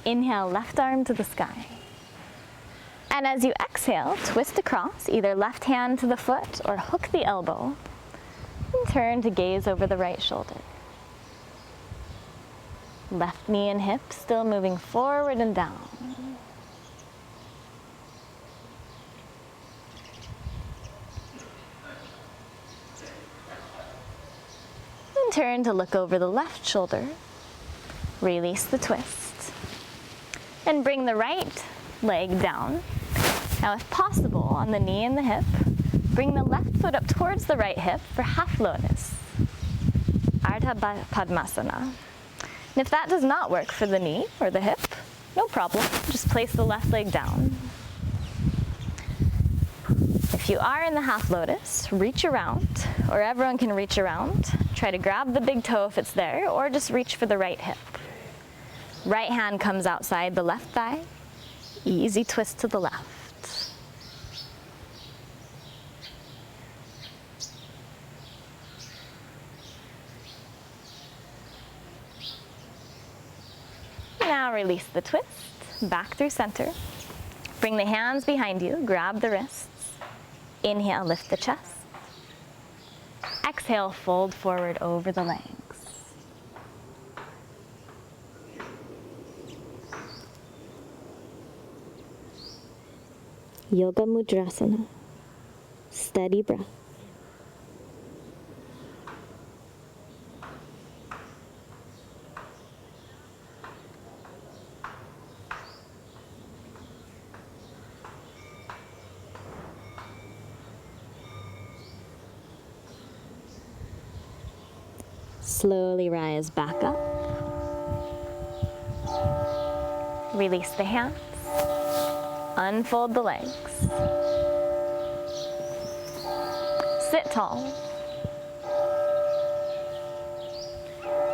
Inhale, left arm to the sky. And as you exhale, twist across, either left hand to the foot or hook the elbow. And turn to gaze over the right shoulder. Left knee and hip still moving forward and down. And turn to look over the left shoulder. Release the twist. And bring the right leg down. Now if possible, on the knee and the hip, bring the left foot up towards the right hip for half lotus. Padmasana. And if that does not work for the knee or the hip, no problem. Just place the left leg down. If you are in the half lotus, reach around, or everyone can reach around. Try to grab the big toe if it's there, or just reach for the right hip. Right hand comes outside the left thigh. Easy twist to the left. Now release the twist, back through center. Bring the hands behind you, grab the wrists. Inhale, lift the chest. Exhale, fold forward over the legs. Yoga Mudrasana, steady breath. Slowly rise back up. Release the hands. Unfold the legs. Sit tall.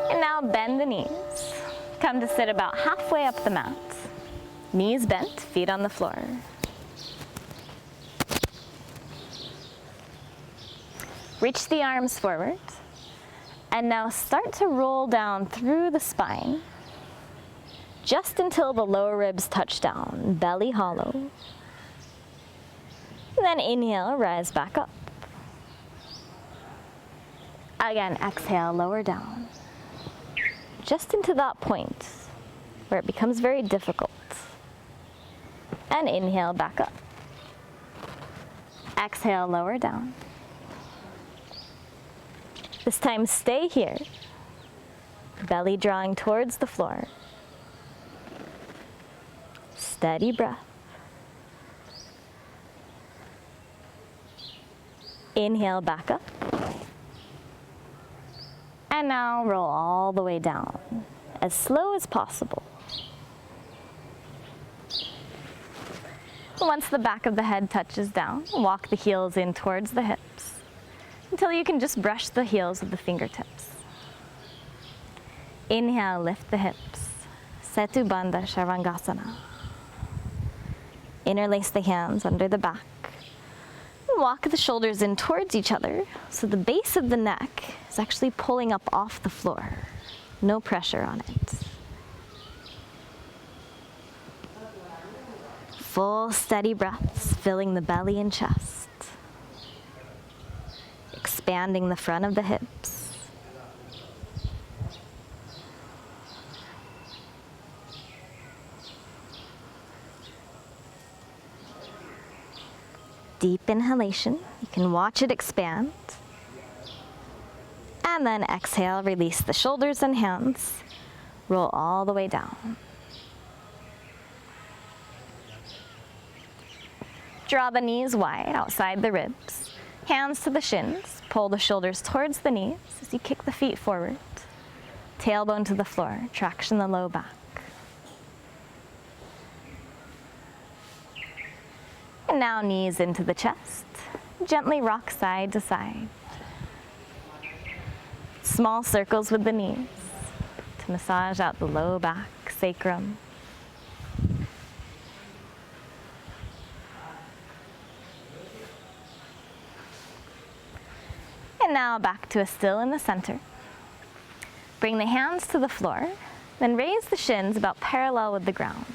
And now bend the knees. Come to sit about halfway up the mat. Knees bent, feet on the floor. Reach the arms forward. And now start to roll down through the spine, just until the lower ribs touch down, belly hollow. And then inhale, rise back up. Again, exhale, lower down. Just into that point where it becomes very difficult. And inhale, back up. Exhale, lower down. This time stay here, belly drawing towards the floor. Steady breath. Inhale, back up. And now roll all the way down, as slow as possible. Once the back of the head touches down, walk the heels in towards the hips, until you can just brush the heels with the fingertips. Inhale, lift the hips. Setu, Bandha, Sarvangasana. Interlace the hands under the back. Walk the shoulders in towards each other, so the base of the neck is actually pulling up off the floor. No pressure on it. Full steady breaths, filling the belly and chest. Expanding the front of the hips. Deep inhalation, you can watch it expand. And then exhale, release the shoulders and hands. Roll all the way down. Draw the knees wide outside the ribs. Hands to the shins, pull the shoulders towards the knees as you kick the feet forward. Tailbone to the floor, traction the low back. And now knees into the chest. Gently rock side to side. Small circles with the knees to massage out the low back, sacrum. And now back to a still in the center. Bring the hands to the floor, then raise the shins about parallel with the ground.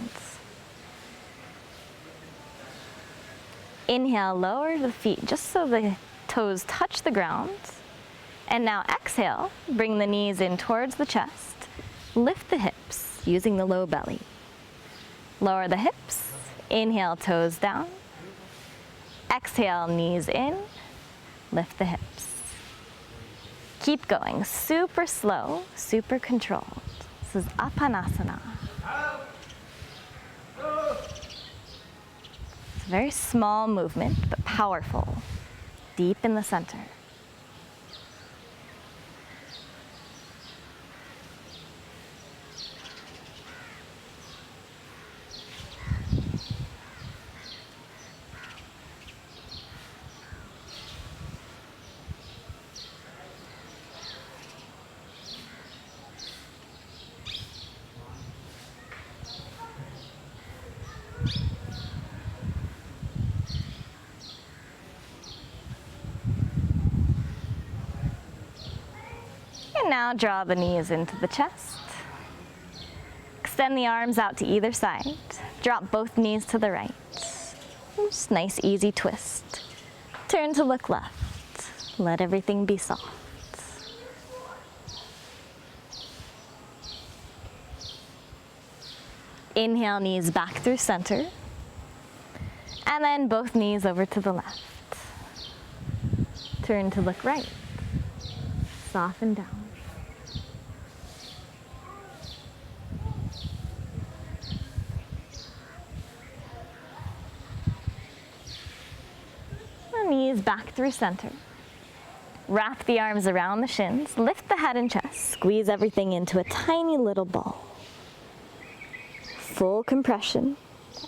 Inhale, lower the feet just so the toes touch the ground. And now exhale, bring the knees in towards the chest. Lift the hips using the low belly. Lower the hips, inhale, toes down. Exhale, knees in, lift the hips. Keep going, super slow, super controlled. This is Apanasana. It's a very small movement, but powerful, deep in the center. And now draw the knees into the chest. Extend the arms out to either side. Drop both knees to the right. Just nice, easy twist. Turn to look left. Let everything be soft. Inhale, knees back through center. And then both knees over to the left. Turn to look right. Soften down. Knees back through center. Wrap the arms around the shins, lift the head and chest, squeeze everything into a tiny little ball. Full compression,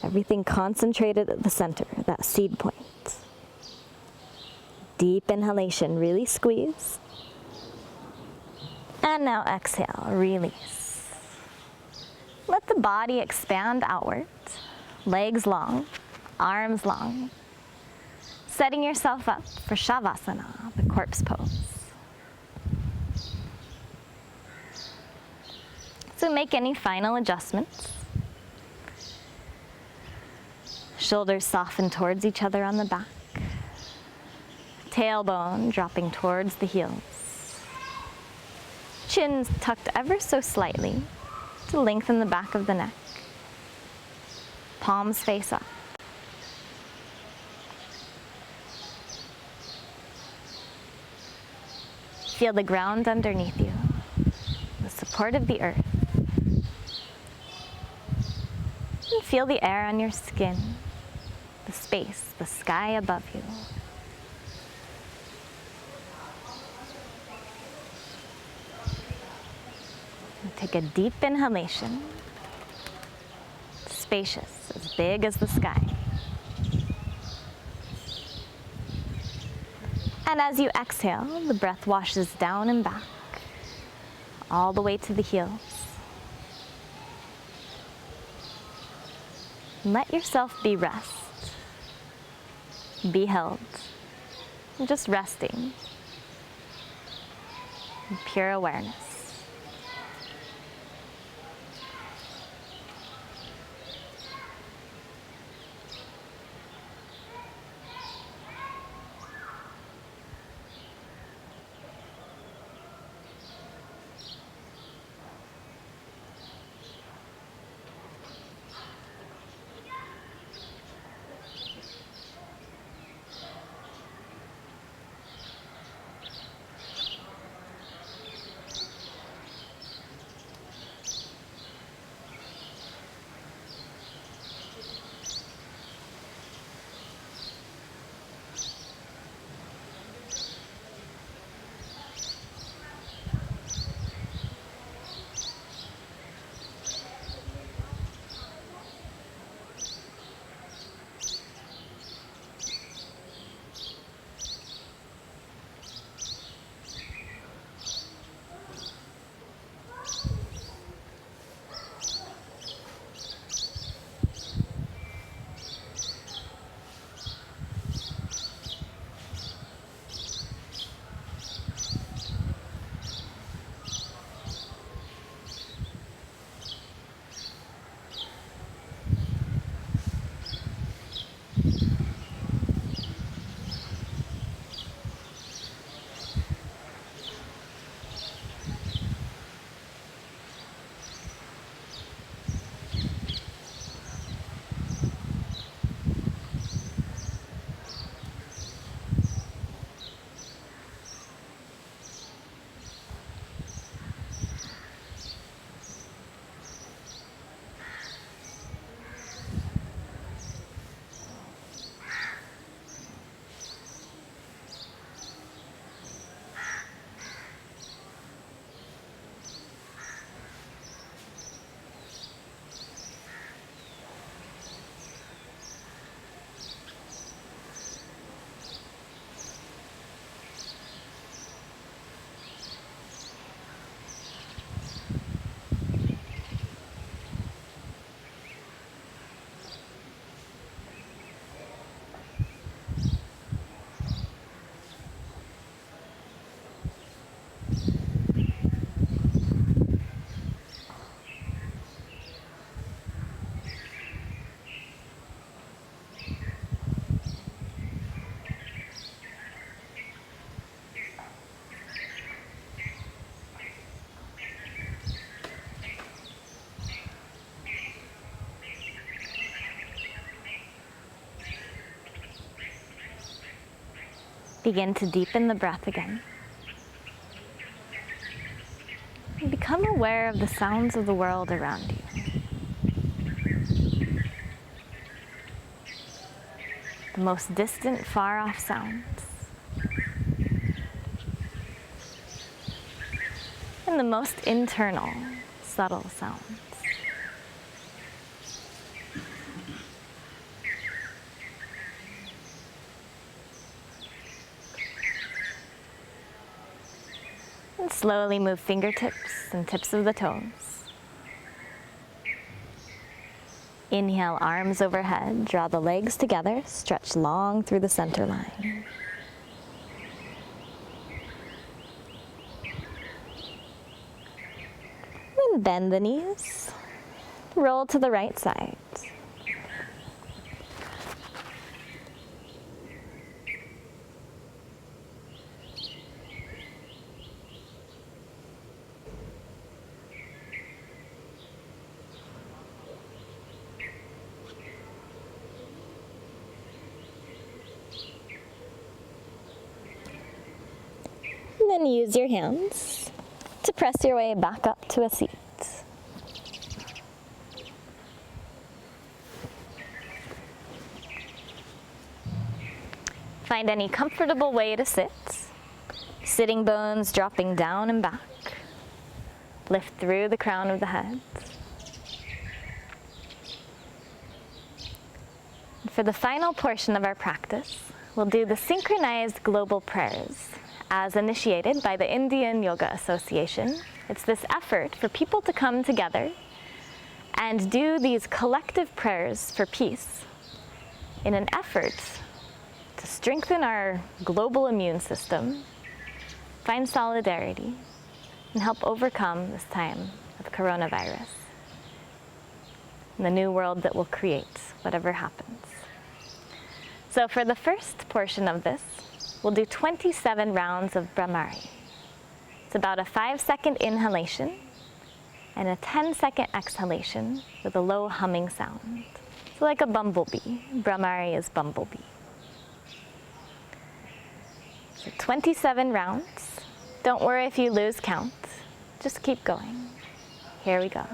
everything concentrated at the center, that seed point. Deep inhalation, really squeeze. And now exhale, release. Let the body expand outward, legs long, arms long. Setting yourself up for Shavasana, the corpse pose. So make any final adjustments. Shoulders soften towards each other on the back. Tailbone dropping towards the heels. Chin tucked ever so slightly to lengthen the back of the neck. Palms face up. Feel the ground underneath you, the support of the earth. And feel the air on your skin, the space, the sky above you. And take a deep inhalation, spacious, as big as the sky. And as you exhale, the breath washes down and back, all the way to the heels. Let yourself be rest, be held, just resting, in pure awareness. Begin to deepen the breath again. And become aware of the sounds of the world around you. The most distant, far-off sounds. And the most internal, subtle sounds. And slowly move fingertips and tips of the toes. Inhale, arms overhead, draw the legs together, stretch long through the center line. Then bend the knees, roll to the right side. And then use your hands to press your way back up to a seat. Find any comfortable way to sit. Sitting bones dropping down and back. Lift through the crown of the head. For the final portion of our practice, we'll do the synchronized global prayers as initiated by the Indian Yoga Association. It's this effort for people to come together and do these collective prayers for peace in an effort to strengthen our global immune system, find solidarity, and help overcome this time of coronavirus and the new world that will create whatever happens. So for the first portion of this, we'll do 27 rounds of Brahmari. It's about a 5-second inhalation and a 10-second exhalation with a low humming sound. So like a bumblebee. Brahmari is bumblebee. So 27 rounds. Don't worry if you lose count. Just keep going. Here we go.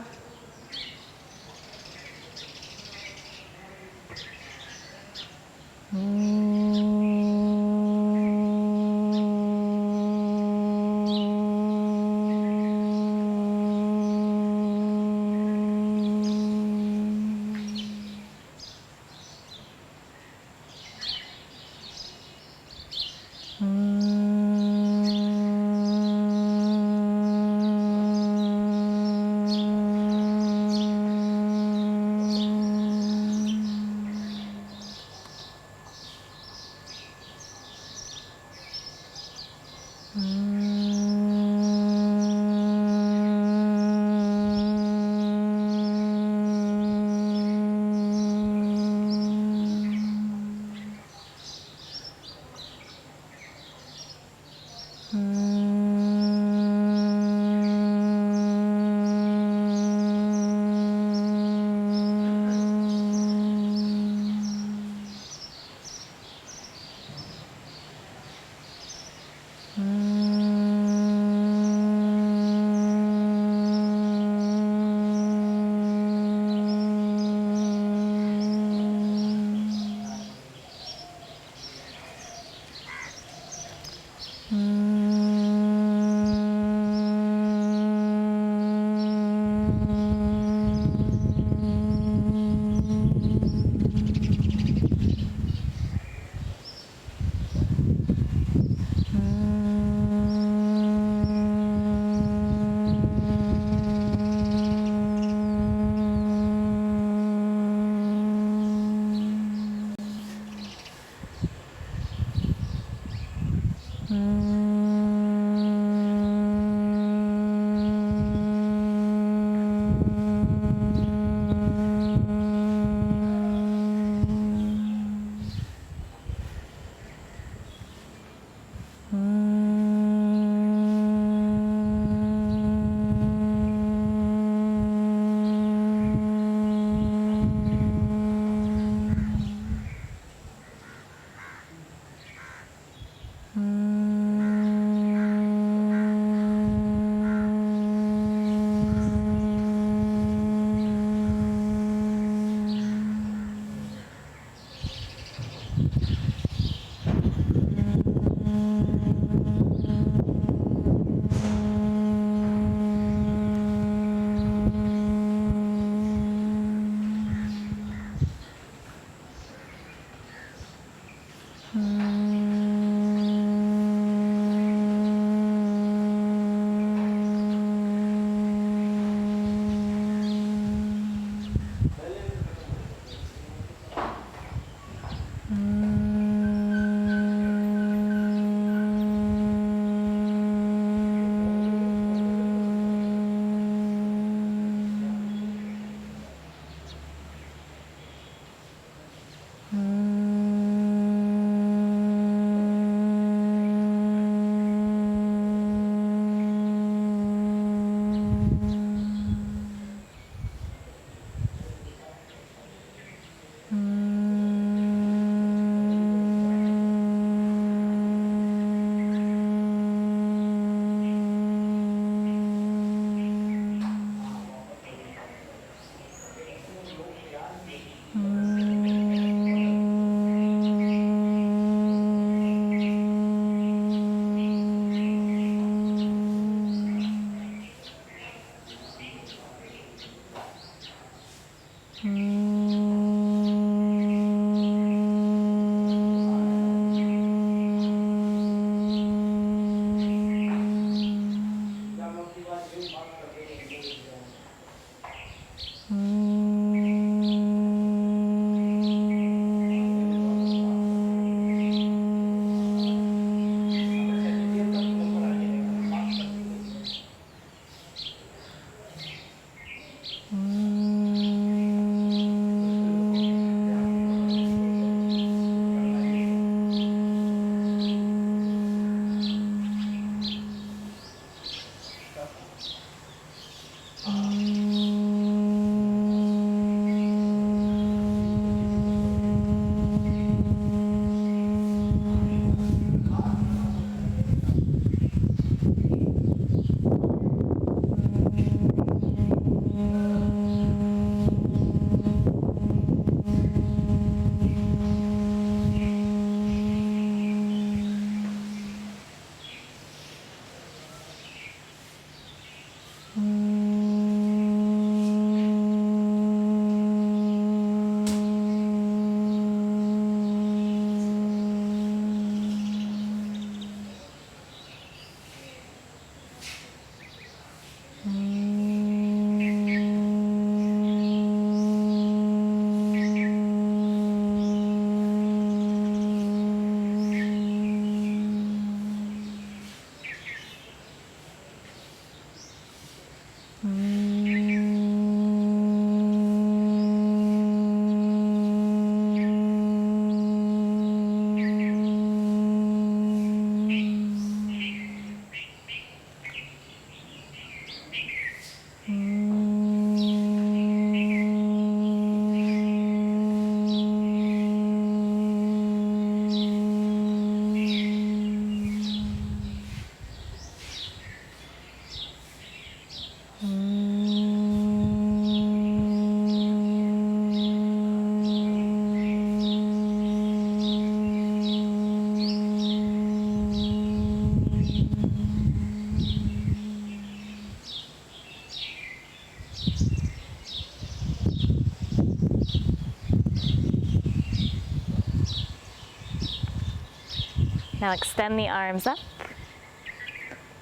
Now extend the arms up,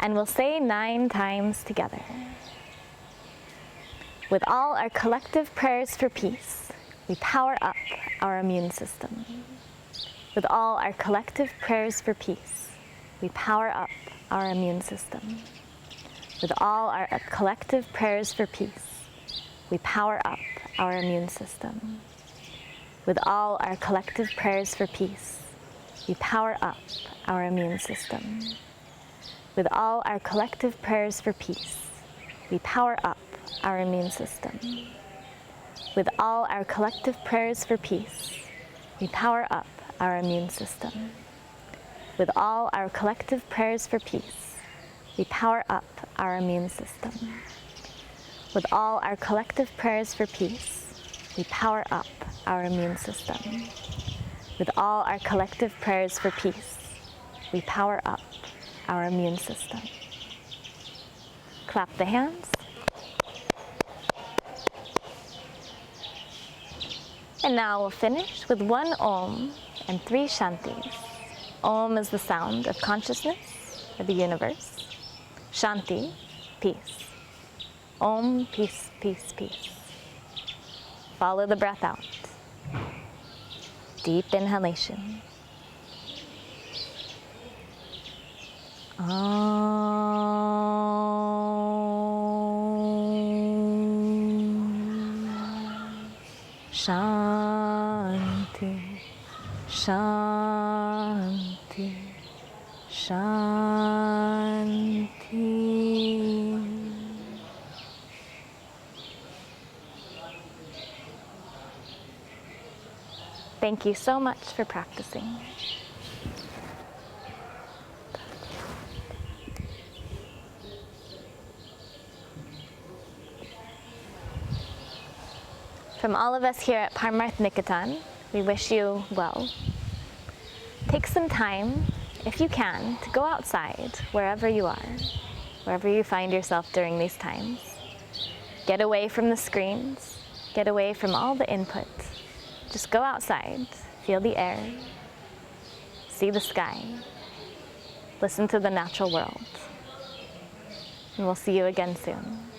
and we'll say 9 times together. With all our collective prayers for peace, we power up our immune system. With all our collective prayers for peace, we power up our immune system. With all our collective prayers for peace, we power up our immune system. With all our collective prayers for peace, we power up our immune system. With all our collective prayers for peace, we power up our immune system. With all our collective prayers for peace, we power up our immune system. With all our collective prayers for peace, we power up our immune system. With all our collective prayers for peace, we power up our immune system. With all our collective prayers for peace, we power up our immune system. Clap the hands. And now we'll finish with 1 Om and 3 Shantis. Om is the sound of consciousness or the universe. Shanti, peace. Om, peace, peace, peace. Follow the breath out. Deep inhalation. Shanti, Shanti, Shanti. Thank you so much for practicing. From all of us here at Parmarth Niketan, we wish you well. Take some time, if you can, to go outside wherever you are, wherever you find yourself during these times. Get away from the screens, get away from all the input. Just go outside, feel the air, see the sky, listen to the natural world. And we'll see you again soon.